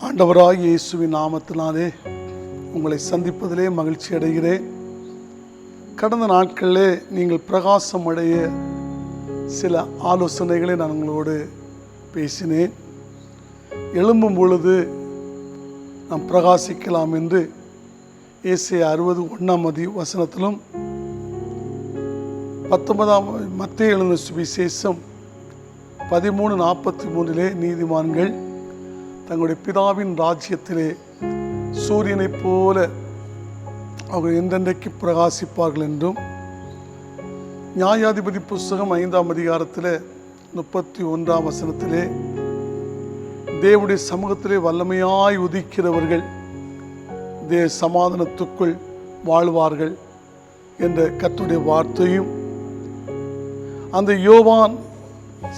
ஆண்டவராகிய இயேசுவின் நாமத்தினாலே உங்களை சந்திப்பதிலே மகிழ்ச்சி அடைகிறேன். கடந்த நாட்களிலே நீங்கள் பிரகாசம் அடைய சில ஆலோசனைகளை நான் உங்களோடு பேசினேன். எழும்பும் பொழுது நாம் பிரகாசிக்கலாம் என்று ஏசாயா 61 மத்தேயு எழுதின சுவிசேஷம் 13:43 நீதிமான்கள் தங்களுடைய பிதாவின் ராஜ்யத்திலே சூரியனைப் போல அவர்கள் என்றென்றைக்கு பிரகாசிப்பார்கள் என்றும், நியாயாதிபதி புஸ்தகம் 5 31 தேவனுடைய சமூகத்திலே வல்லமையாய் உதிக்கிறவர்கள் சமாதானத்துக்குள் வாழ்வார்கள் என்ற கர்த்தருடைய வார்த்தையும், அந்த யோவான்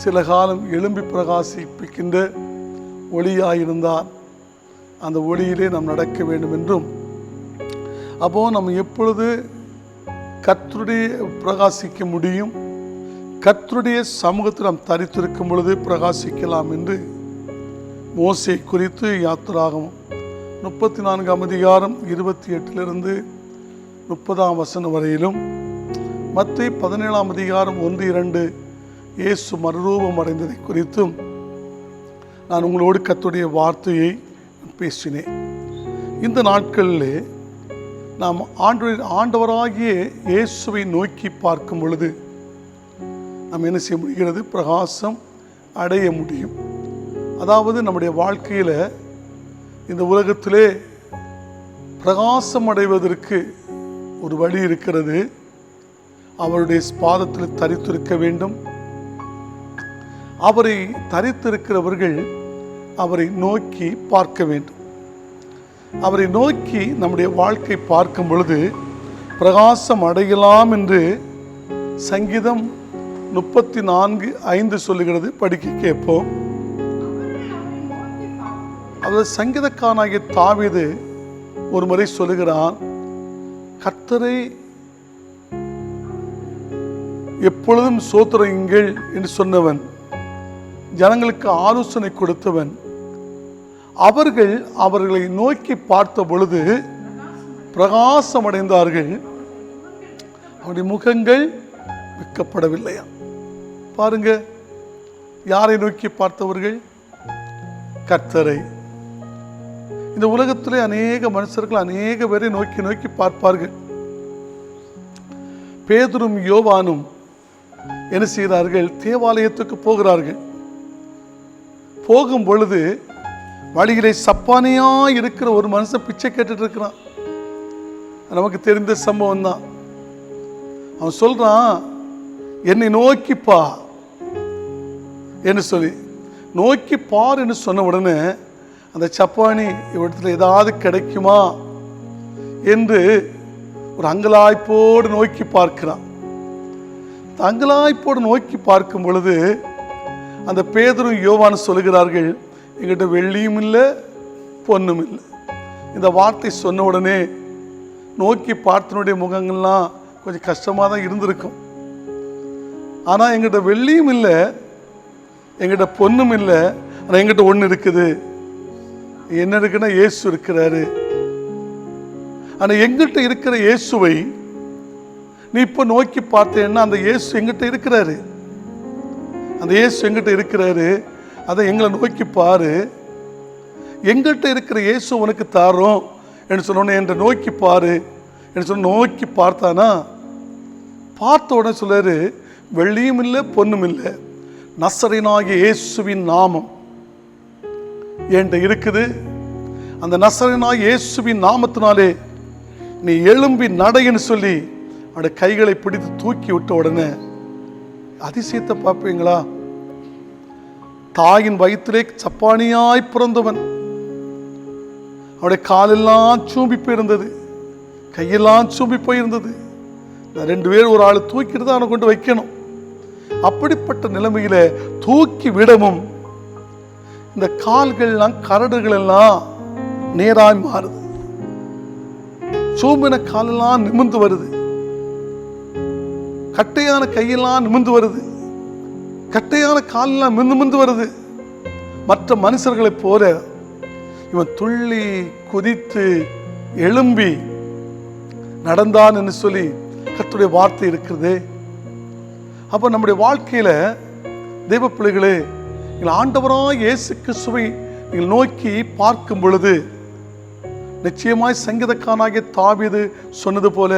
சில காலம் எழும்பி பிரகாசிப்பிக்கின்ற ஒளியாயிருந்தார், அந்த ஒளியிலே நாம் நடக்க வேண்டும் என்றும், அப்போது நம்ம எப்பொழுது கர்த்தருடைய பிரகாசிக்க முடியும், கர்த்தருடைய சமூகத்தில் நாம் தரித்திருக்கும் பொழுது பிரகாசிக்கலாம் என்று மோசே குறித்து யாத்திராகமம் 34 28 30 வரையிலும், மத்தேயு 17 1-2 இயேசு மறுரூபம் அடைந்ததை குறித்தும் நான் உங்களோடு கர்த்தருடைய வார்த்தையை பேசினேன். இந்த நாட்களிலே நாம் ஆண்டவராகிய இயேசுவை நோக்கி பார்க்கும் பொழுது நாம் என்ன செய்ய முடிகிறது? பிரகாசம் அடைய முடியும். அதாவது நம்முடைய வாழ்க்கையில் இந்த உலகத்திலே பிரகாசம் அடைவதற்கு ஒரு வழி இருக்கிறது. அவருடைய பாதத்தில் தரித்திருக்க வேண்டும். அவரை தரித்திருக்கிறவர்கள் அவரை நோக்கி பார்க்க வேண்டும். அவரை நோக்கி நம்முடைய வாழ்க்கை பார்க்கும் பொழுது பிரகாசம் அடையலாம் என்று சங்கீதம் 34:5 சொல்லுகிறது. படிக்க கேட்போம். அதாவது சங்கீதக்காரனாகிய தாவீது ஒரு முறை சொல்லுகிறான், கர்த்தரை எப்பொழுதும் ஸ்தோத்திரியுங்கள் என்று சொன்னவன், ஜனங்களுக்கு ஆலோசனை கொடுத்தவன், அவர்களை நோக்கி பார்த்த பொழுது பிரகாசம் அடைந்தார்கள், அவருடைய முகங்கள் வெட்கப்படவில்லையா. பாருங்க, யாரை நோக்கி பார்த்தவர்கள்? கர்த்தரை. இந்த உலகத்திலே அநேக மனுஷர்கள் அநேக பேரை நோக்கி நோக்கி பார்ப்பார்கள். பேதுரும் யோவானும் என்ன செய்கிறார்கள்? தேவாலயத்துக்கு போகிறார்கள். போகும் பொழுது வழியிலே சப்பானியா இருக்கிற ஒரு மனுஷன் பிச்சை கேட்டுட்டு இருக்கிறான். நமக்கு தெரிந்த சம்பவம் தான். அவன் சொல்றான், என்னை நோக்கிப்பா என்று சொல்லி, நோக்கி பார் என்று சொன்ன உடனே அந்த சப்பானி இவ்விடத்தில் ஏதாவது கிடைக்குமா என்று ஒரு அங்கலாய்ப்போடு நோக்கி பார்க்கிறான். அங்கலாய்ப்போடு நோக்கி பார்க்கும் பொழுது அந்த பேதுரும் யோவான் சொல்லுகிறார்கள், எங்கிட்ட வெள்ளியும் இல்லை பொன்னும் இல்லை. இந்த வார்த்தை சொன்ன உடனே நோக்கி பார்த்தனுடைய முகங்கள்லாம் கொஞ்சம் கஷ்டமாக தான் இருந்திருக்கும். ஆனால் எங்கிட்ட வெள்ளியும் இல்லை, எங்கிட்ட பொன்னும் இல்லை, ஆனால் எங்கிட்ட ஒன்று இருக்குது. என்ன இருக்குன்னா இயேசு இருக்கிறாரு. ஆனால் எங்கிட்ட இருக்கிற இயேசுவை நீ இப்போ நோக்கி பார்த்தேன்னா அந்த இயேசு எங்கிட்ட இருக்கிறாரு. அந்த இயேசு எங்கிட்ட இருக்கிறாரு, அதை எங்களை நோக்கி பாரு. எங்கிட்ட இருக்கிற இயேசு உனக்கு தாரோம் என்று சொன்னோன்னே என்ற நோக்கி பாரு என்று சொன்ன நோக்கி பார்த்தானா, பார்த்த உடனே சொல்றாரு, வெள்ளியும் இல்லை பொன்னும் இல்லை, நசரேயனாகிய இயேசுவின் நாமம் என்கிட்ட இருக்குது. அந்த நசரேயனாகிய இயேசுவின் நாமத்தினாலே நீ எழும்பி நடைன்னு சொல்லி அவருடைய கைகளை பிடித்து தூக்கி விட்ட உடனே அதிசயத்தை பார்ப்பீங்களா? தாயின் வயிற்றிலே சப்பானியாய் பிறந்தவன், அவருடைய காலெல்லாம் சூம்பி போயிருந்தது, கையெல்லாம் சூம்பி போயிருந்தது. 2 பேர் ஒரு ஆள் தூக்கிட்டு தான் அவனை கொண்டு வைக்கணும். அப்படிப்பட்ட நிலைமையில தூக்கி விடவும் இந்த கால்கள்லாம் கரடுகள் எல்லாம் நேராய் மாறுது. சூம்பின காலெல்லாம் நிமிர்ந்து வருது, கட்டையான கையெல்லாம் நிமிர்ந்து வருது, கட்டையான காலெல்லாம் நிமிர்ந்து வருது. மற்ற மனுஷர்களைப் போல இவன் துள்ளி குதித்து எழும்பி நடந்தான் என்று சொல்லி கர்த்தருடைய வார்த்தை இருக்கிறது. அப்போ நம்முடைய வாழ்க்கையில் தெய்வ பிள்ளைகளே, நீங்கள் ஆண்டவராக இயேசு கிறிஸ்துவை நீங்கள் நோக்கி பார்க்கும் பொழுது நிச்சயமாய் சங்கீதக்காரனாகிய தாவீது சொன்னது போல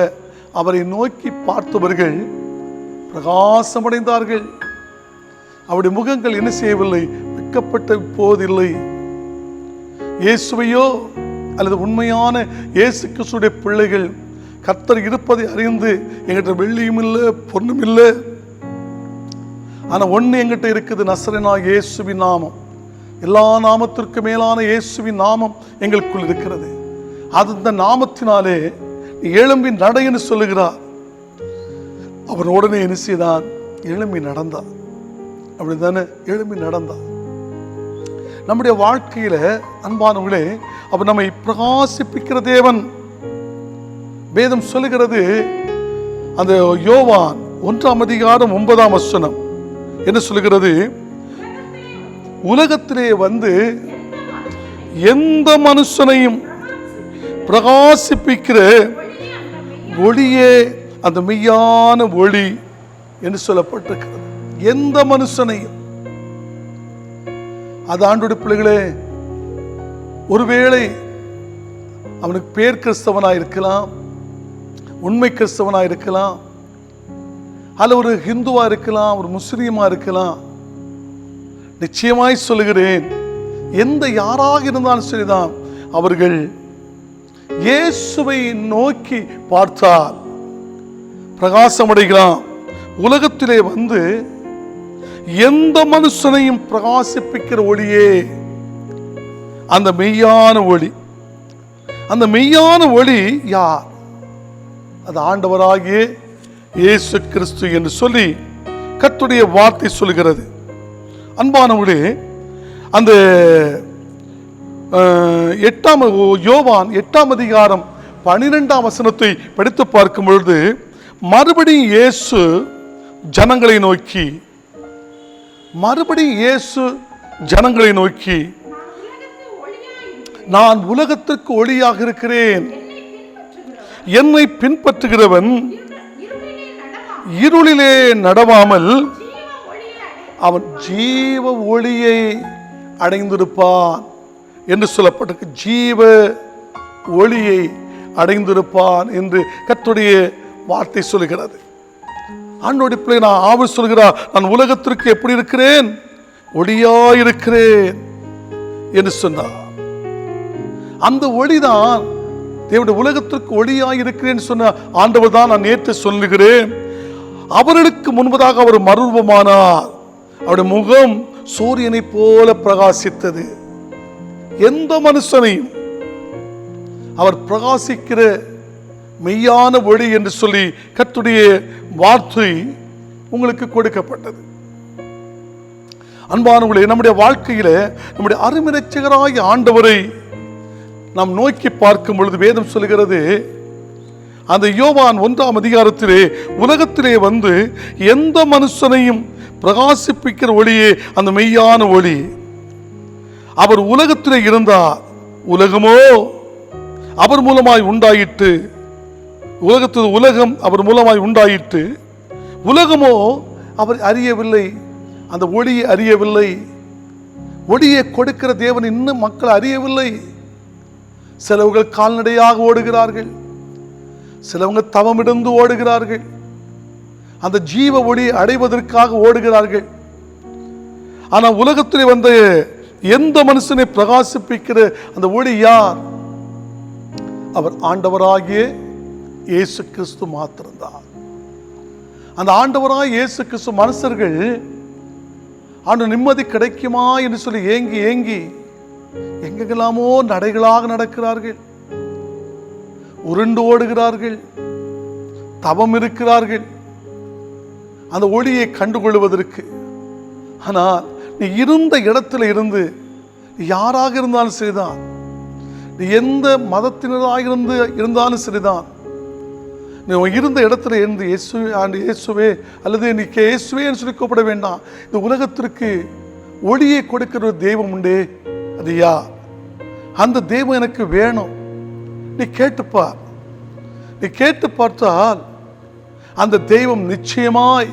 அவரை நோக்கி பார்த்தவர்கள் பிரகாசமடைந்தார்கள். அவருடைய முகங்கள் என்ன செய்யவில்லை, வெட்கப்பட்ட போதில்லை. இயேசுவையோ அல்லது உண்மையான இயேசு கிறிஸ்துடைய பிள்ளைகள் கர்த்தர் இருப்பதை அறிந்து எங்கிட்ட வெள்ளியும் இல்லை பொண்ணும் இல்லை, ஆனால் ஒன்று எங்கிட்ட இருக்குது, நசரேயனாகிய இயேசுவின் நாமம். எல்லா நாமத்திற்கு மேலான இயேசுவின் நாமம் எங்களுக்குள் இருக்கிறது. அந்த நாமத்தினாலே எழும்பி நடைன்னு சொல்லுகிறார். அவர் உடனே என்ன செய்தான், எழும்பி நடந்தார். அப்படித்தானே, எழும்பி நடந்தார். நம்முடைய வாழ்க்கையில அன்பானவர்களே, அவர் நம்மை பிரகாசிப்பிக்கிற தேவன். வேதம் சொல்லுகிறது, அந்த யோவான் 1:9 என்ன சொல்லுகிறது, உலகத்திலே வந்து எந்த மனுஷனையும் பிரகாசிப்பிக்கிற ஒளியே அந்த மெய்யான ஒளி என்று சொல்லப்பட்டிருக்கிறது. எந்த மனுஷனையும். அது ஆண்டோட பிள்ளைகளே, ஒருவேளை அவனுக்கு பேர் கிறிஸ்தவனாக இருக்கலாம், உண்மை கிறிஸ்தவனாக இருக்கலாம், அல்ல ஒரு ஹிந்துவா இருக்கலாம், ஒரு முஸ்லீமா இருக்கலாம். நிச்சயமாய் சொல்லுகிறேன், எந்த யாராக இருந்தாலும் சரிதான், அவர்கள் இயேசுவை நோக்கி பார்த்தால் பிரகாசமடைகிறான். உலகத்திலே வந்து எந்த மனுஷனையும் பிரகாசிப்பிக்கிற ஒளியே அந்த மெய்யான ஒளி. அந்த மெய்யான ஒளி யார்? அது ஆண்டவராகிய இயேசு கிறிஸ்து என்று சொல்லி கர்த்தருடைய வார்த்தை சொல்கிறது. அன்பானவர்களே, அந்த யோவான் 8:12 படித்து பார்க்கும் பொழுது, மறுபடியும் இயேசு ஜனங்களை நோக்கி நான் உலகத்திற்கு ஒளியாக இருக்கிறேன், என்னை பின்பற்றுகிறவன் இருளிலே நடவாமல் அவன் ஜீவ ஒளியை அடைந்திருப்பான் என்று சொல்லப்பட்டிருக்கு. ஜீவ ஒளியை அடைந்திருப்பான் என்று கர்த்தருடைய வார்த்தை சொல்கிறது. ஆண்டோடைய பிள்ளை நான் ஆவல் சொல்கிறார், நான் உலகத்திற்கு எப்படி இருக்கிறேன், ஒளியாயிருக்கிறேன் என்று சொன்னார். அந்த ஒளிதான் தேவனுடைய உலகத்திற்கு ஒளியாயிருக்கிறேன் சொன்ன ஆண்டவர் தான். நான் நேற்று சொல்லுகிறேன், அவர்களுக்கு முன்பதாக அவர் மறுரூபமானார். அவருடைய முகம் சூரியனை போல பிரகாசித்தது. எந்த மனுஷனையும் அவர் பிரகாசிக்கிற மெய்யான ஒளி என்று சொல்லி கர்த்தருடைய வார்த்தை உங்களுக்கு கொடுக்கப்பட்டது. அன்பானவர்களே, நம்முடைய வாழ்க்கையில நம்முடைய அருமைரட்சகராகிய ஆண்டவரை நாம் நோக்கி பார்க்கும் பொழுது வேதம் சொல்கிறது, அந்த யோவான் 1 உலகத்திலே வந்து எந்த மனுஷனையும் பிரகாசிப்பிக்கிற ஒளியே அந்த மெய்யான ஒளி. அவர் உலகத்திலே இருந்தார், உலகமோ அவர் மூலமாய் உண்டாயிற்று. உலகம் அவர் மூலமாய் உண்டாயிற்று, உலகமோ அவர் அறியவில்லை, அந்த ஒளியை அறியவில்லை. ஒளியை கொடுக்கிற தேவன் இன்னும் மக்கள் அறியவில்லை. சிலவர்கள் கால்நடையாக ஓடுகிறார்கள், சிலவங்க தவமிடந்து ஓடுகிறார்கள், அந்த ஜீவ ஒளி அடைவதற்காக ஓடுகிறார்கள். ஆனால் உலகத்தில் வந்த எந்த மனுஷனை பிரகாசிப்பிக்கிற அந்த ஒளி யார்? அவர் ஆண்டவராகிய இயேசு கிறிஸ்து மாத்திரம்தான். அந்த ஆண்டவராகிய இயேசு கிறிஸ்து மனுஷர்கள் ஆண்டு நிம்மதி கிடைக்குமா என்று சொல்லி ஏங்கி ஏங்கி எங்கெல்லாமோ நடைகளாக நடக்கிறார்கள், உருண்டு ஓடுகிறார்கள், தவம் இருக்கிறார்கள் அந்த ஒளியை கண்டுகொள்வதற்கு. ஆனால் நீ இருந்த இடத்துல இருந்து, நீ யாராக இருந்தாலும் சரிதான், நீ எந்த மதத்தினராக இருந்தாலும் சரிதான், நீ இருந்த இடத்துல இருந்து இயேசுவே அல்லது நீ இயேசுவே சொல்லி கூப்பிட வேண்டாம். இந்த உலகத்திற்கு ஒளியை கொடுக்கிற ஒரு தெய்வம் உண்டே, அது யார்? அந்த தெய்வம் எனக்கு வேணும். நீ கேட்டுப்பார். நீ கேட்டு பார்த்தால் அந்த தெய்வம் நிச்சயமாய்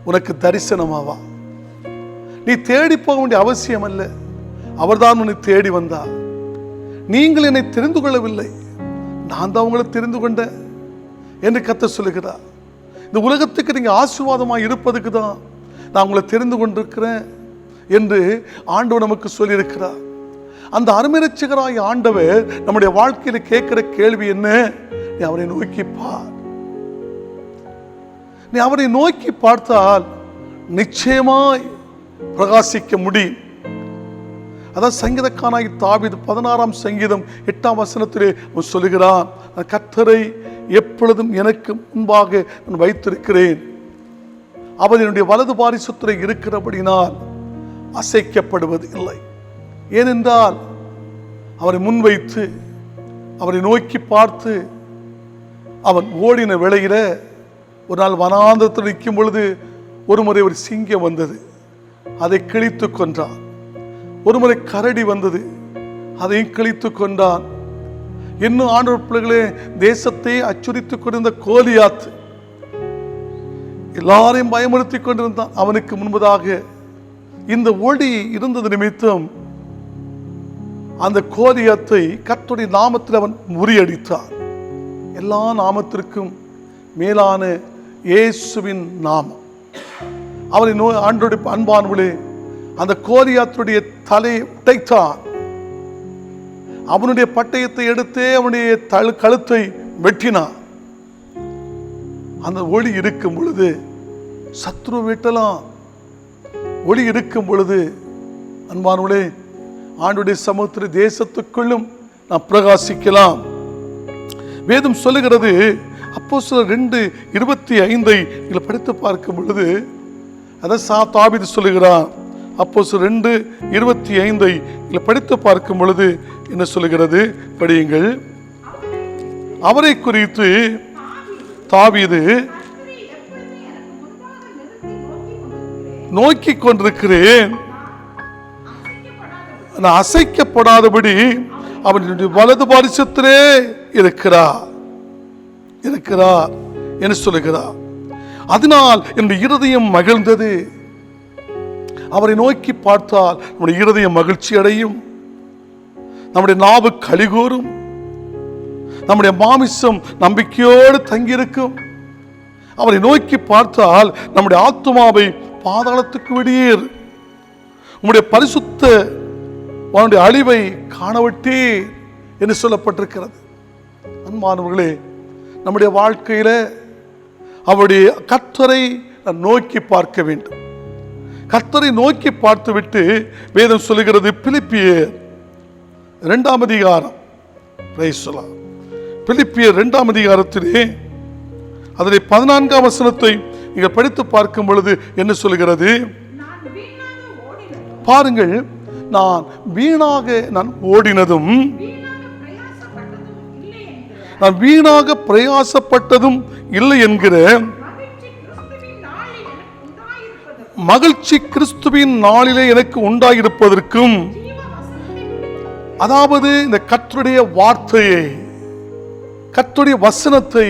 உனக்கு தரிசனமாவா. நீ தேடி போக வேண்டிய அவசியம் அல்ல, அவர்தான் உன்னை தேடி வந்தார். நீங்கள் என்னை தெரிந்து கொள்ளவில்லை, நான் தான் உங்களை தெரிந்து கொண்டேன் என்று கர்த்தர் சொல்லுகிறார். இந்த உலகத்துக்கு நீங்க ஆசீர்வாதமாக இருப்பதுக்கு தான் நான் உங்களை தெரிந்து கொண்டிருக்கிறேன் என்று ஆண்டவர் நமக்கு சொல்லியிருக்கிறார். அந்த அருமைரட்சகராய் ஆண்டவர் நம்முடைய வாழ்க்கையில கேட்கிற கேள்வி என்ன? நீ அவரை நோக்கி பார். நீ அவரை நோக்கி பார்த்தால் நிச்சயமாய் பிரகாசிக்க முடியும். அதான் சங்கீதக்காரனாகி தாவீது 16ஆம் சங்கீதம் 8ஆம் வசனத்திலே அவன் சொல்லுகிறான், கர்த்தரை எப்பொழுதும் எனக்கு முன்பாக நான் வைத்திருக்கிறேன், அவர் என்னுடைய வலது பாரிசத்திலே இருக்கிறபடினால் அசைக்கப்படுவது இல்லை. ஏனென்றால் அவரை முன்வைத்து அவரை நோக்கி பார்த்து அவன் ஓடின வேளையில ஒரு நாள் வனாந்தரத்தில் நிற்கும் பொழுது ஒரு முறை ஒரு சிங்கம் வந்தது, அதை கிழித்து கொன்றான். ஒரு முறை கரடி வந்தது, அதையும் கிழித்து கொண்டான். இன்னும் ஆண்டவர் பிள்ளைகளே, தேசத்தை அச்சுறுத்திக் கொண்டிருந்த கோலியாத் எல்லாரையும் பயமுறுத்தி கொண்டிருந்தான். அவனுக்கு முன்பதாக இந்த ஒளி இருந்தது நிமித்தம் அந்த கோலியாத்தை கர்த்தருடைய நாமத்தில் அவன் முறியடித்தான். எல்லா நாமத்திற்கும் மேலான இயேசுவின் நாமம். அவனை ஆண்டோடைய அன்பானவர்களே, அந்த கோலியாத்துடைய தலையை உடைத்தான். அவனுடைய பட்டயத்தை எடுத்தே அவனுடைய கழுத்தை வெட்டினான். அந்த ஒளி இருக்கும் பொழுது சத்ரு வெட்டலாம். ஒளி இருக்கும் பொழுது அன்பானவர்களே, ஆண்டுடைய சமூகத்தில் தேசத்துக்குள்ளும் நாம் பிரகாசிக்கலாம். வேதம் சொல்லுகிறது, அப்போஸ்தலர் 2:25 நீங்கள் படித்து பார்க்கும் பொழுது அதான் தாவீது சொல்லுகிறான். அப்போஸ்தலர் 2:25 நீங்கள் படித்து பார்க்கும் பொழுது என்ன சொல்லுகிறது? படியுங்கள். அவரை குறித்து தாவீது நோக்கி கொண்டிருக்கிறேன், நான் அசைக்கப்படாதபடி அவனுடைய வலது பாரிசத்திலே இருக்கிறார் என்று சொல்லுகிறார். அதனால் என்னுடைய இருதயம் மகிழ்ந்தது. அவரை நோக்கி பார்த்தால் நம்முடைய இருதயம் மகிழ்ச்சி அடையும், நம்முடைய நாவு களிகூரும், நம்முடைய மாமிசம் நம்பிக்கையோடு தங்கியிருக்கும். அவரை நோக்கி பார்த்தால் நம்முடைய ஆத்துமாவை பாதாளத்துக்கு வெளியேறு, உம்முடைய பரிசுத்த அவனுடைய அழிவை காணவிட்டே என்று சொல்லப்பட்டிருக்கிறது. அன்பானவர்களே, நம்முடைய வாழ்க்கையில அவருடைய கர்த்தரை நோக்கி பார்க்க வேண்டும். கர்த்தரை நோக்கி பார்த்துவிட்டு வேதம் சொல்லுகிறது, பிலிப்பியர் 2ஆம் அதிகாரம், பிலிப்பியர் 2ஆம் அதிகாரத்திலே அதிலே 14ஆம் வசனத்தை நீங்கள் படித்து பார்க்கும் பொழுது என்ன சொல்லுகிறது? பாருங்கள், நான் வீணாக ஓடினதும் நான் வீணாக பிரயாசப்பட்டதும் இல்லை என்கிற மகிழ்ச்சி கிறிஸ்துவின் நாளிலே எனக்கு உண்டாயிருப்பதற்கும், அதாவது இந்த கர்த்தருடைய வார்த்தையை, கர்த்தருடைய வசனத்தை,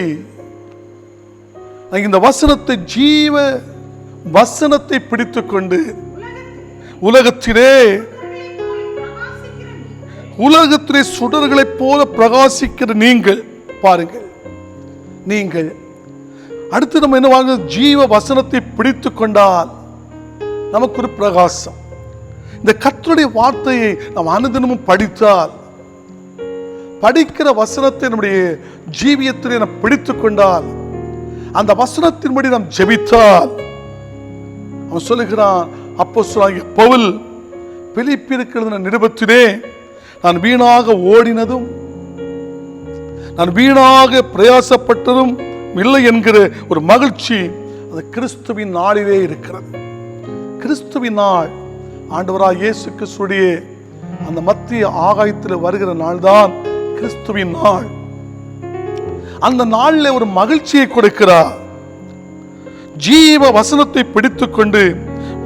இந்த வசனத்தை, ஜீவ வசனத்தை பிடித்துக்கொண்டு உலகத்திலே சுடர்களைப் போல பிரகாசிக்கிற நீங்கள் பாருங்கள். நீங்கள் அடுத்து நம்ம என்ன வாங்க, ஜீவ வசனத்தை பிடித்து கொண்டால் நமக்கு ஒரு பிரகாசம். இந்த கர்த்தருடைய வார்த்தையை நாம் அனுதினமும் படித்தால், படிக்கிற வசனத்தை நம்முடைய ஜீவியத்திலே நாம் பிடித்து கொண்டால், அந்த வசனத்தின்படி நாம் ஜெபித்தால், அவன் சொல்லுகிறான், அப்போஸ்தலனாகிய பவுல் பிலிப்பியருக்கு எழுதின நிருபத்திலே, நான் வீணாக ஓடினதும் நான் வீணாக பிரயாசப்பட்டதும் இல்லை என்கிற ஒரு மகிழ்ச்சி அது கிறிஸ்துவின் நாளிலே இருக்கிறது. கிறிஸ்துவின் நாள், ஆண்டவராகிய இயேசு கிறிஸ்துவின் அந்த மத்திய ஆகாயத்தில் வருகிற நாள்தான் கிறிஸ்துவின் நாள். அந்த நாளில் ஒரு மகிழ்ச்சியை கொடுக்கிறார். ஜீவ வசனத்தை பிடித்துக்கொண்டு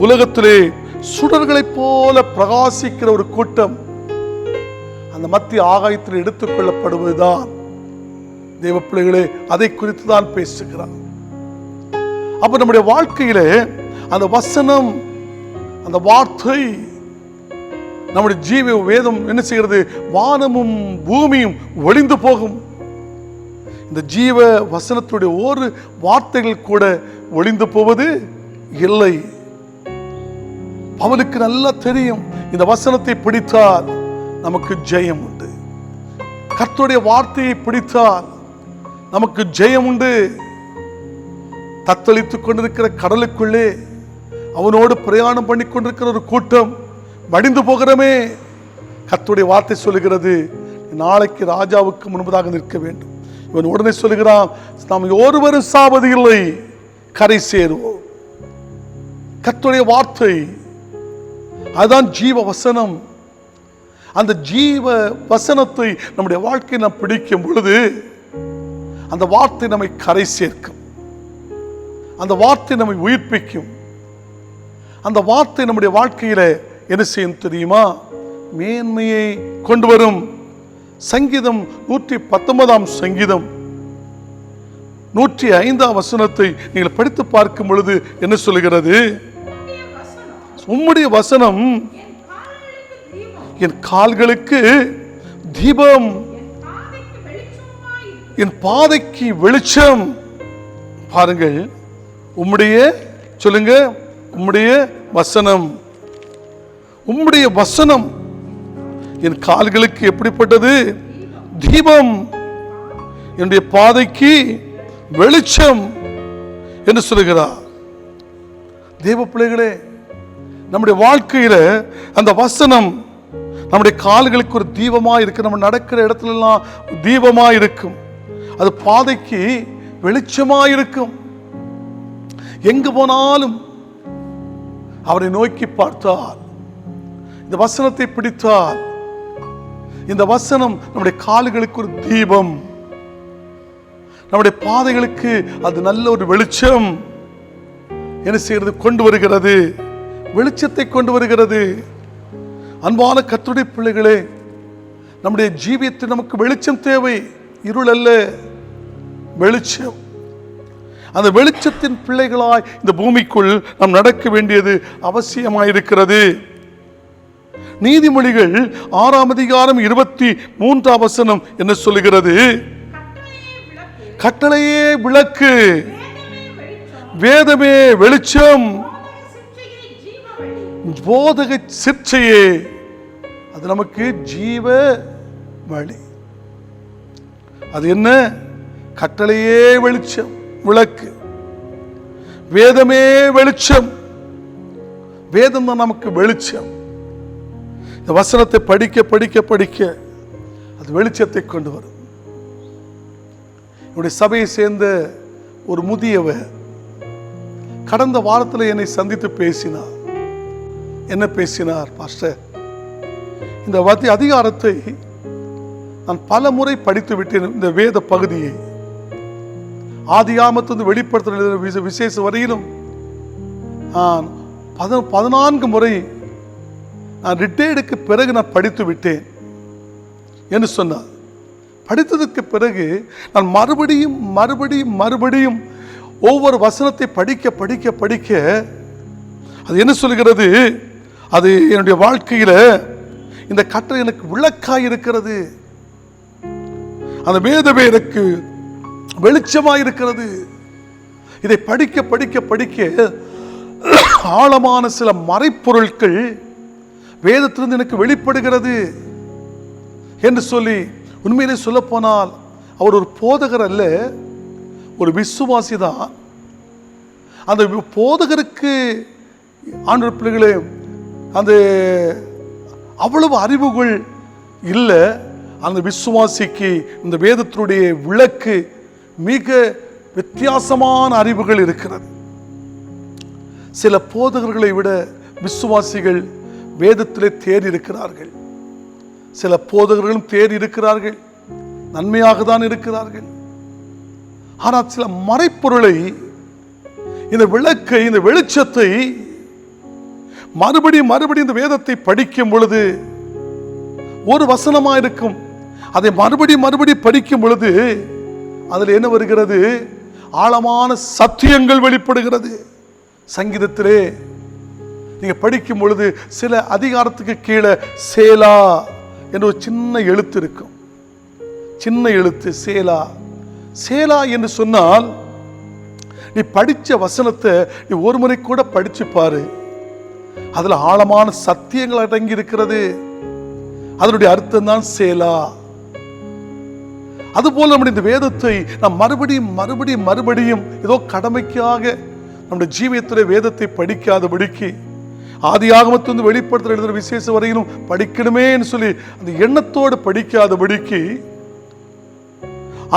உலகத்திலே சுடர்களைப் போல பிரகாசிக்கிற ஒரு கூட்டம் அந்த மத்திய ஆகாயத்தில் எடுத்துக்கொள்ளப்படுவதுதான். தேவ பிள்ளைகளே, அதை குறித்து தான் பேசுகிறார். அப்ப நம்முடைய வாழ்க்கையிலே அந்த வசனம், அந்த வார்த்தை, நம்முடைய ஜீவ வேதம் என்ன செய்கிறது? வானமும் பூமியும் ஒளிந்து போகும், இந்த ஜீவ வசனத்துடைய ஒரு வார்த்தைகள் கூட ஒளிந்து போவது இல்லை. அவனுக்கு நல்லா தெரியும், இந்த வசனத்தை பிடித்தால் நமக்கு ஜெயம் உண்டு. கர்த்தருடைய வார்த்தையை பிடித்தால் நமக்கு ஜெயம் உண்டு. தத்தளித்துக் கொண்டிருக்கிற கடலுக்குள்ளே அவனோடு பிரயாணம் பண்ணி கொண்டிருக்கிற ஒரு கூட்டம் மடிந்து போகிறமே, கர்த்தருடைய வார்த்தை சொல்லுகிறது, நாளைக்கு ராஜாவுக்கு முன்பதாக நிற்க வேண்டும். இவன் உடனே சொல்லுகிறான், நாம் ஒருவரும் சாவது இல்லை, கரை சேருவோம். கர்த்தருடைய வார்த்தை அதுதான் ஜீவ வசனம். அந்த ஜீவ வசனத்தை நம்முடைய வாழ்க்கையை நாம் பிடிக்கும் பொழுது அந்த வார்த்தை நம்மை கரை சேர்க்கும், அந்த வார்த்தை நம்மை உயிர்ப்பிக்கும். அந்த வார்த்தை நம்முடைய வாழ்க்கையில என்ன செய்யும் தெரியுமா? மேன்மையை கொண்டு வரும். சங்கீதம் 119 சங்கீதம் 105 வசனத்தை நீங்கள் படித்து பார்க்கும் பொழுது என்ன சொல்லுகிறது? உம்முடைய வசனம் என் கால்களுக்கு தீபம், என் பாதைக்கு வெளிச்சம். பாருங்கள், உம்முடைய சொல்லுங்க, உம்முடைய வசனம், உம்முடைய வசனம் என் கால்களுக்கு எப்படிப்பட்டது? தீபம், என்னுடைய பாதைக்கு வெளிச்சம் என்று சொல்லுகிறார். தேவ பிள்ளைகளே, நம்முடைய வாழ்க்கையில அந்த வசனம் நம்முடைய கால்களுக்கு ஒரு தீபமா இருக்கு. நம்ம நடக்கிற இடத்துல எல்லாம் தீபமா இருக்கும், அது பாதைக்கு வெளிச்சமா இருக்கும். எங்கு போனாலும் அவரை நோக்கி பார்த்தால், இந்த வசனத்தை பிடித்தால், இந்த வசனம் நம்முடைய கால்களுக்கு ஒரு தீபம், நம்முடைய பாதைகளுக்கு அது நல்ல ஒரு வெளிச்சம் என்ன செய்கிறது? கொண்டு வருகிறது, வெளிச்சத்தை கொண்டு வருகிறது. அன்பான கர்த்தருடைய பிள்ளைகளே, நம்முடைய ஜீவியத்தில் நமக்கு வெளிச்சம் தேவை, இருள் அல்ல, வெளிச்சம். அந்த வெளிச்சத்தின் பிள்ளைகளாய் இந்த பூமிக்குள் நாம் நடக்க வேண்டியது அவசியமாயிருக்கிறது. நீதிமொழிகள் 6 அதிகாரம் 23 வசனம் என்ன சொல்லுகிறது? கட்டளையே விளக்கு, வேதமே வெளிச்சம், போதக சிற்சையே அது நமக்கு ஜீவ வழி. அது என்ன? கட்டளையே வெளிச்சம், விளக்கு, வேதமே வெளிச்சம். வேதம் தான் நமக்கு வெளிச்சம். இந்த வசனத்தை படிக்க படிக்க படிக்க அது வெளிச்சத்தை கொண்டு வரும். என்னுடைய சபையை சேர்ந்த ஒரு முதியவர் கடந்த வாரத்தில் என்னை சந்தித்து பேசினார். என்ன பேசினார்? பாஸ்டர், இந்த அதிகாரத்தை நான் பல முறை படித்து விட்டேன். இந்த வேத பகுதியை ஆதியாகமத்திலிருந்து வெளிப்படுத்துகிற விசேஷ வரையிலும் நான் 14 முறை நான் ரிட்டையர்டுக்கு பிறகு நான் படித்து விட்டேன் என்று சொன்னார். படித்ததற்கு பிறகு நான் மறுபடியும் மறுபடியும் மறுபடியும் ஒவ்வொரு வசனத்தை படிக்க படிக்க படிக்க அது என்ன சொல்கிறது? அது என்னுடைய வாழ்க்கையில இந்த கட்டளை எனக்கு விளக்காய் இருக்கிறது, அந்த வேதமே எனக்கு வெளிச்சமாய் இருக்கிறது. இதை படிக்க படிக்க படிக்க ஆழமான சில மறைப்பொருட்கள் வேதத்திலிருந்து எனக்கு வெளிப்படுகிறது என்று சொல்லி, உண்மையிலே சொல்ல போனால் அவர் ஒரு போதகர் அல்ல, ஒரு விசுவாசி தான். அந்த போதகருக்கு ஆண்டவர் பிள்ளைகளே அந்த அவ்வளவு அறிவுகள் இல்லை. அந்த விசுவாசிக்கு இந்த வேதத்தினுடைய விளக்கு மிக வித்தியாசமான அறிவுகள் இருக்கிறது. சில போதகர்களை விட விசுவாசிகள் வேதத்திலே தேறி இருக்கிறார்கள். சில போதகர்களும் தேறி இருக்கிறார்கள், நன்மையாக தான் இருக்கிறார்கள். ஆனால் சில மறைப்பொருளை, இந்த விளக்கை, இந்த வெளிச்சத்தை மறுபடியும் மறுபடியும் இந்த வேதத்தை படிக்கும் பொழுது ஒரு வசனமா இருக்கும். அதை மறுபடி படிக்கும் பொழுது அதில் என்ன வருகிறது? ஆழமான சத்தியங்கள் வெளிப்படுகிறது. சங்கீதத்திலே நீங்க படிக்கும் பொழுது சில அதிகாரத்துக்கு கீழே சேலா என்ற ஒரு சின்ன எழுத்து இருக்கும். சின்ன எழுத்து சேலா. சேலா என்று சொன்னால் நீ படிச்ச வசனத்தை நீ ஒரு முறை கூட படிச்சு பாரு. அதுல ஆழமான சத்தியங்கள் அடங்கி இருக்கிறது. அதனுடைய அர்த்தம் தான் சேலா. அதுபோல நம்முடைய இந்த வேதத்தை நாம் மறுபடியும் ஏதோ கடமைக்காக நம்முடைய ஜீவியத்துடைய வேதத்தை படிக்காதபடிக்கு, ஆதியாகமத்திலிருந்து வெளிப்படுத்தல் எழுதுகிற விசேஷ வரையிலும் படிக்கணுமே சொல்லி அந்த எண்ணத்தோடு படிக்காதபடிக்கு,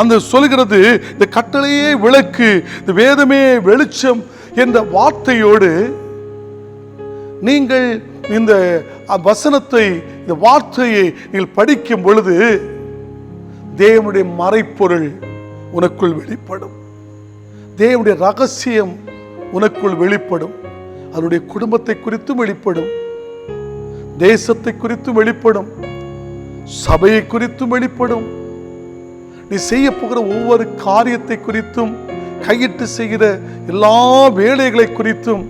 அந்த சொல்கிறது இந்த கட்டளையே விளக்கு, இந்த வேதமே வெளிச்சம் என்ற வார்த்தையோடு நீங்கள் இந்த வசனத்தை, இந்த வார்த்தையை நீங்கள் படிக்கும் பொழுது தேவனுடைய மறைப்பொருள் உனக்குள் வெளிப்படும். தேவனுடைய ரகசியம் உனக்குள் வெளிப்படும். அதனுடைய குடும்பத்தை குறித்தும் வெளிப்படும், தேசத்தை குறித்தும் வெளிப்படும், சபையை குறித்தும் வெளிப்படும். நீ செய்ய போகிற ஒவ்வொரு காரியத்தை குறித்தும், கையிட்டு செய்கிற எல்லா வேலைகளை குறித்தும்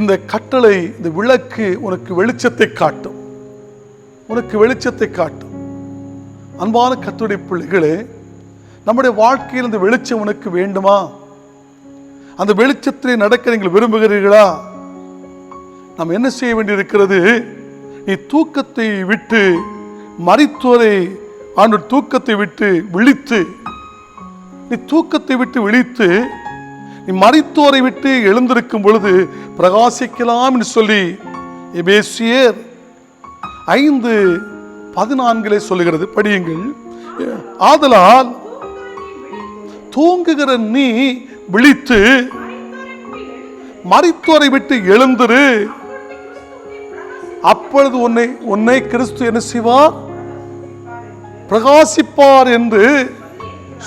இந்த கட்டளை, இந்த விளக்கு உனக்கு வெளிச்சத்தை காட்டும். உனக்கு வெளிச்சத்தை காட்டும். அன்பான கர்த்தருடைய பிள்ளைகளே, நம்முடைய வாழ்க்கையில் இந்த வெளிச்சம் உனக்கு வேண்டுமா? அந்த வெளிச்சத்திலே நடக்க நீங்கள் விரும்புகிறீர்களா? நாம் என்ன செய்ய வேண்டியிருக்கிறது? நீ தூக்கத்தை விட்டு, மரித்தோரை ஆண்டவர் தூக்கத்தை விட்டு விழித்து, நீ தூக்கத்தை விட்டு விழித்து நீ மரித்தோரை விட்டு எழுந்திருக்கும் பொழுது பிரகாசிக்கலாம் என்று சொல்லி எபேசியர் 5:14 சொல்லுகிறது. படியுங்கள். ஆதலால் தூங்குகிற நீ விழித்து மரித்தோரை விட்டு எழுந்திரு, அப்பொழுது உன்னை கிறிஸ்து என்ன செய்வார்? பிரகாசிப்பார் என்று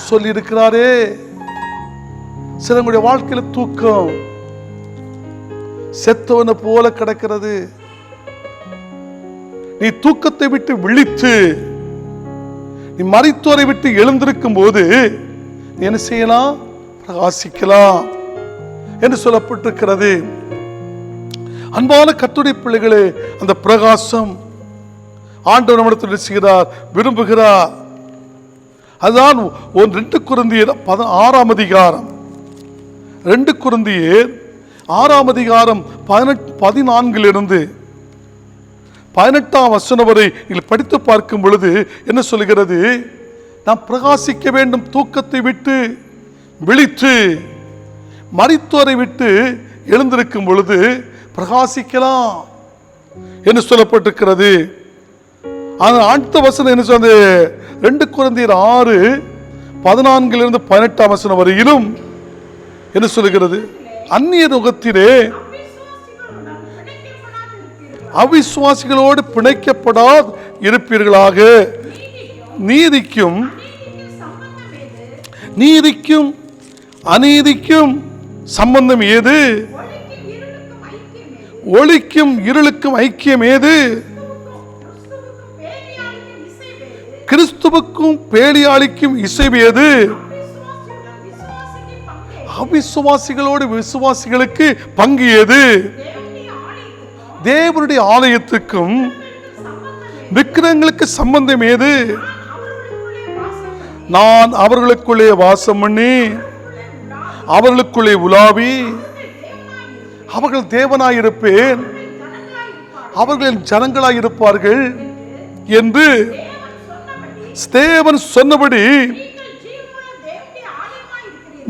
சொல்லி இருக்கிறாரே. சிலருடைய வாழ்க்கையில தூக்கம் செத்தவனை போல கிடக்கிறது. நீ தூக்கத்தை விட்டு விழித்து நீ மரித்தோரை விட்டு எழுந்திருக்கும் போது நீ என்ன செய்யலாம்? பிரகாசிக்கலாம் என்று சொல்லப்பட்டிருக்கிறது. அன்பான கர்த்தருடைய பிள்ளைகளே, அந்த பிரகாசம் ஆண்டவர் நம்மிடத்தில் செய்கிறார், விரும்புகிறார். அதுதான் 2 கொரிந்தியர் 6ஆம் அதிகாரம், 2 கொரிந்தியர் 6ஆம் அதிகாரம் 14 18ஆம் வசனம் வரை நீங்கள் படித்து பார்க்கும் பொழுது என்ன சொல்கிறது? நாம் பிரகாசிக்க வேண்டும். தூக்கத்தை விட்டு விழித்து மரித்தோரை விட்டு எழுந்திருக்கும் பொழுது பிரகாசிக்கலாம் என்று சொல்லப்பட்டிருக்கிறது. அடுத்த வசனம் என்ன சொன்னது? 2 கொரிந்தியர் 6:14 18ஆம் வசனம் வரையிலும் என்ன சொல்லுகிறது? அந்நிய நுகத்திலே அவிசுவாசிகளோடு பிணைக்கப்படாது இருப்பீர்களாக. நீதிக்கும் அநீதிக்கும் சம்பந்தம் ஏது? ஒளிக்கும் இருளுக்கும் ஐக்கியம் ஏது? கிறிஸ்துவுக்கும் பேலியாளிக்கும் இசைவு ஏது? அவிசுவாசிகளோடு விசுவாசிகளுக்கு பங்கு ஏது? தேவனுடைய ஆலயத்துக்கும் விக்கிரகங்களுக்கு சம்பந்தம் ஏது? நான் அவர்களுக்குள்ளே வாசம் பண்ணி அவர்களுக்குள்ளே உலாவி அவர்கள் தேவனாயிருப்பேன், அவர்களின் ஜனங்களாயிருப்பார்கள் என்று தேவன் சொன்னபடி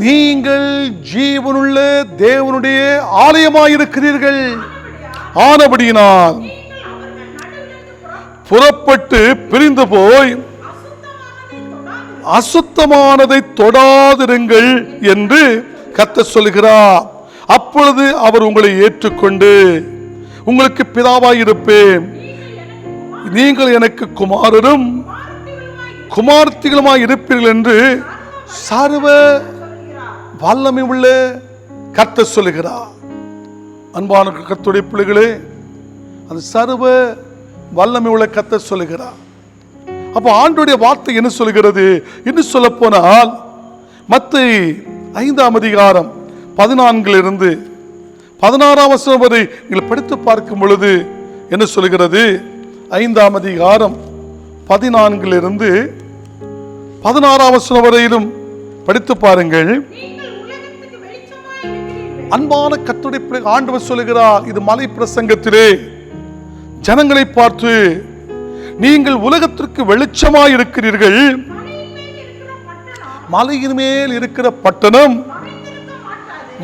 நீங்கள் ஜீவனுள்ள தேவனுடைய ஆலயமாயிருக்கிறீர்கள். ஆனபடியினால் புறப்பட்டு பிரிந்து போய் அசுத்தமானதை தொடாதிருங்கள் என்று கர்த்தர் சொல்கிறார். அப்பொழுது அவர் உங்களை ஏற்றுக்கொண்டு உங்களுக்கு பிதாவாயிருப்பேன், நீங்கள் எனக்கு குமாரரும் குமார்த்திகளுமாய் இருப்பீர்கள் என்று சர்வ வல்லமை உள்ள கர்த்தர் சொல்லுகிறார். அன்பான கர்த்தருடைய பிள்ளைகளே, அந்த சர்வ வல்லமை உள்ள கர்த்தர் சொல்லுகிறார். அப்போ ஆண்டவருடைய வார்த்தை என்ன சொல்கிறது? இன்னும் சொல்ல போனால் மத்தேயு 5ஆம் அதிகாரம் 14 16ஆம் வசனம் வரை நீங்கள் படித்து பார்க்கும் பொழுது என்ன சொல்கிறது? 5ஆம் அதிகாரம் 14 16ஆம் வசனம் வரையிலும் படித்து பாருங்கள். அன்பான கர்த்தருடைய பிள்ளைகள், ஆண்டவர் சொல்லுகிறார் இது மலை பிரசங்கத்திலே ஜனங்களை பார்த்து, நீங்கள் உலகத்திற்கு வெளிச்சமாய் இருக்கிறீர்கள். மலையின் மேல் இருக்கிற பட்டணம்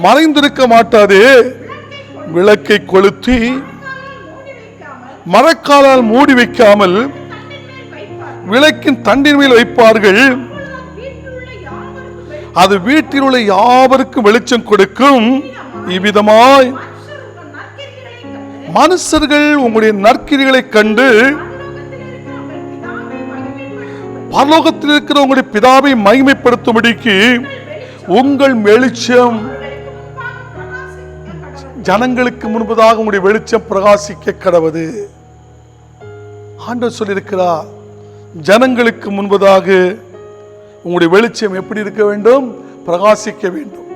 மறைந்திருக்க மாட்டாது. விளக்கை கொளுத்தி மரக்காலால் மூடி வைக்காமல் விளக்கின் தண்டின் மேல் வைப்பார்கள். அது வீட்டில் உள்ள யாவருக்கும் வெளிச்சம் கொடுக்கும். இவ்விதமாய் மனுஷர்கள் உங்களுடைய நற்கிரிகளை கண்டு பரலோகத்தில் இருக்கிற உங்களுடைய பிதாவை மகிமைப்படுத்தும்படிக்கு உங்கள் வெளிச்சம் ஜனங்களுக்கு முன்பதாக உங்களுடைய வெளிச்சம் பிரகாசிக்க கடவது. ஆண்டவர் சொல்லியிருக்கிறார், ஜனங்களுக்கு முன்பதாக உங்களுடைய வெளிச்சம் எப்படி இருக்க வேண்டும்? பிரகாசிக்க வேண்டும்.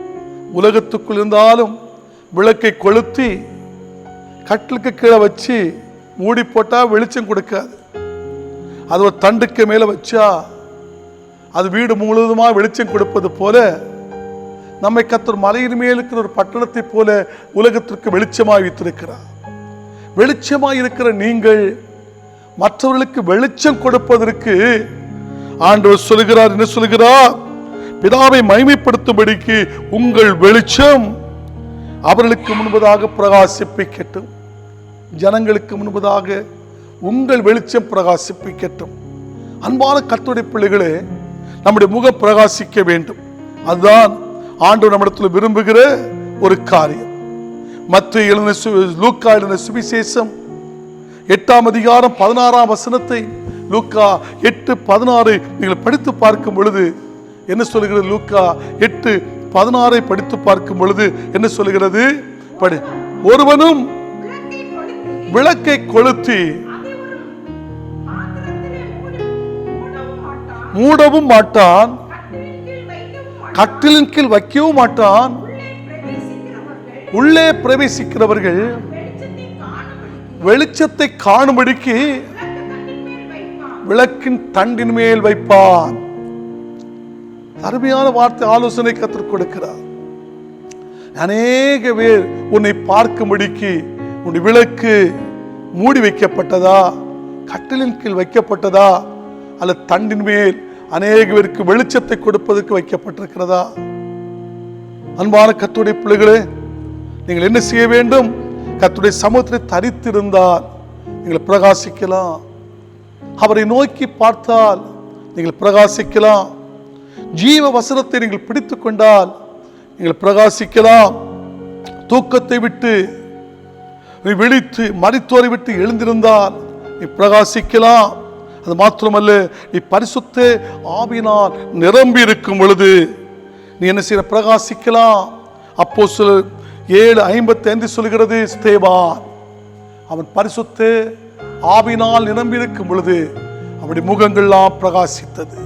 உலகத்துக்குள் இருந்தாலும் விளக்கை கொளுத்தி கட்டிலுக்கு கீழே வச்சு மூடி போட்டா வெளிச்சம் கொடுக்காது. அது ஒரு தண்டுக்கு மேல வச்சா அது வீடு முழுவதுமா வெளிச்சம் கொடுப்பது போல நம்மை கர்த்தர் மலையின் மேல் இருக்கிற ஒரு பட்டணத்தை போல உலகத்திற்கு வெளிச்சமாய் வைத்திருக்கிறார். வெளிச்சமாய் இருக்கிற நீங்கள் மற்றவர்களுக்கு வெளிச்சம் கொடுப்பதற்கு ஆண்டவர் சொல்லுகிறார். என்ன சொல்லுகிறார்? பிதாவை மகிமைப்படுத்தும்படிக்கு உங்கள் வெளிச்சம் அவர்களுக்கு முன்பதாக பிரகாசிப்பிக்கட்டும். ஜனங்களுக்கு முன்பதாக உங்கள் வெளிச்சம் பிரகாசிப்பிக்கட்டும். அன்பான கர்த்தருடைய பிள்ளைகளே, நம்முடைய முகம் பிரகாசிக்க வேண்டும். அதுதான் ஆண்டவர் நம்மிடத்தில் விரும்புகிற ஒரு காரியம். மத்தேயு எழுதின லூக்கா எழுதின சுவிசேஷம் 8ஆம் அதிகாரம் 16ஆம் வசனத்தை லூக்கா 8:16 நீங்கள் படித்து பார்க்கும் பொழுது என்ன சொல்லுகிறது? லூக்கா 8:16 படித்து பார்க்கும் பொழுது என்ன சொல்லுகிறது? ஒருவனும் விளக்கை கொளுத்தி மூடவும் மாட்டான், கட்டிலின் கீழ் வைக்கவும் மாட்டான். உள்ளே பிரவேசிக்கிறவர்கள் வெளிச்சத்தை காணும்படிக்கு விளக்கின் தண்டின் மேல் வைப்பான். அருமையான வார்த்தை, ஆலோசனை கற்றுக் கொடுக்கிறார். அநேக பேர் உன்னை பார்க்கும்படிக்கு உன்னுடைய விளக்கு மூடி வைக்கப்பட்டதா, கட்டிலின் கீழ் வைக்கப்பட்டதா, அல்லது தண்டின் மேல் அநேக பேருக்கு வெளிச்சத்தை கொடுப்பதற்கு வைக்கப்பட்டிருக்கிறதா? அன்பான கர்த்தருடைய பிள்ளைகளே, நீங்கள் என்ன செய்ய வேண்டும்? கர்த்தருடைய சமூகத்தை தரித்திருந்தால் நீங்கள் பிரகாசிக்கலாம். அவரை நோக்கி பார்த்தால் நீங்கள் பிரகாசிக்கலாம். ஜீவ வசனத்தை நீங்கள் பிடித்துக் கொண்டால் நீங்கள் பிரகாசிக்கலாம். தூக்கத்தை விட்டு நீ விழித்து மரித்தோரை விட்டு எழுந்திருந்தால் நீ பிரகாசிக்கலாம். அது மாத்திரமல்ல, நீ பரிசுத்த ஆவியினால் நிரம்பி இருக்கும் பொழுது நீ என்ன செய்ய? பிரகாசிக்கலாம். அப்போஸ்தலர் 7:55 சொல்கிறது, ஸ்தேவான் அவன் பரிசுத்த ஆவியினால் நிரம்பி இருக்கும் பொழுது அவனுடைய முகங்கள்லாம் பிரகாசித்தது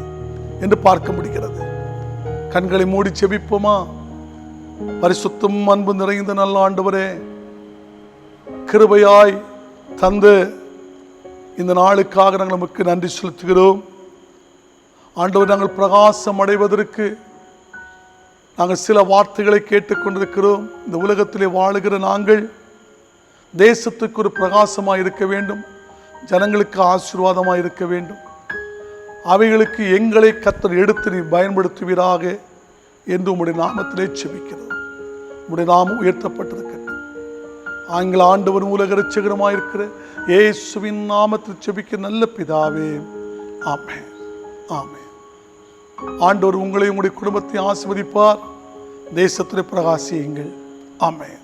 என்று பார்க்க முடிகிறது. கண்களை மூடி செபிப்போமா? பரிசுத்தம் அன்பு நிறைந்த நல்ல ஆண்டவரே, கிருபையாய் தந்து இந்த நாளுக்காக நாங்கள் நமக்கு நன்றி செலுத்துகிறோம். ஆண்டவர், நாங்கள் பிரகாசம் அடைவதற்கு நாங்கள் சில வார்த்தைகளை கேட்டுக்கொண்டிருக்கிறோம். இந்த உலகத்திலே வாழுகிற நாங்கள் தேசத்துக்கு ஒரு பிரகாசமாக இருக்க வேண்டும், ஜனங்களுக்கு ஆசீர்வாதமாக இருக்க வேண்டும். அவைகளுக்கு எங்களை கர்த்தர் எடுத்து நீ பயன்படுத்துவீராக என்று உம்முடைய நாமத்திலே செபிக்கிறோம். உம்முடைய நாமம் உயர்த்தப்பட்டிருக்கட்டும். ஆங்கில ஆண்டவரும் உலக இரட்சகருமாய் இருக்கிற இயேசுவின் நாமத்தில் செபிக்க நல்ல பிதாவே, ஆமென், ஆமென். ஆண்டவர் உங்களை உங்களுடைய குடும்பத்தை ஆசீர்வதிப்பார். தேசத்திலே பிரகாசியுங்கள். ஆமென்.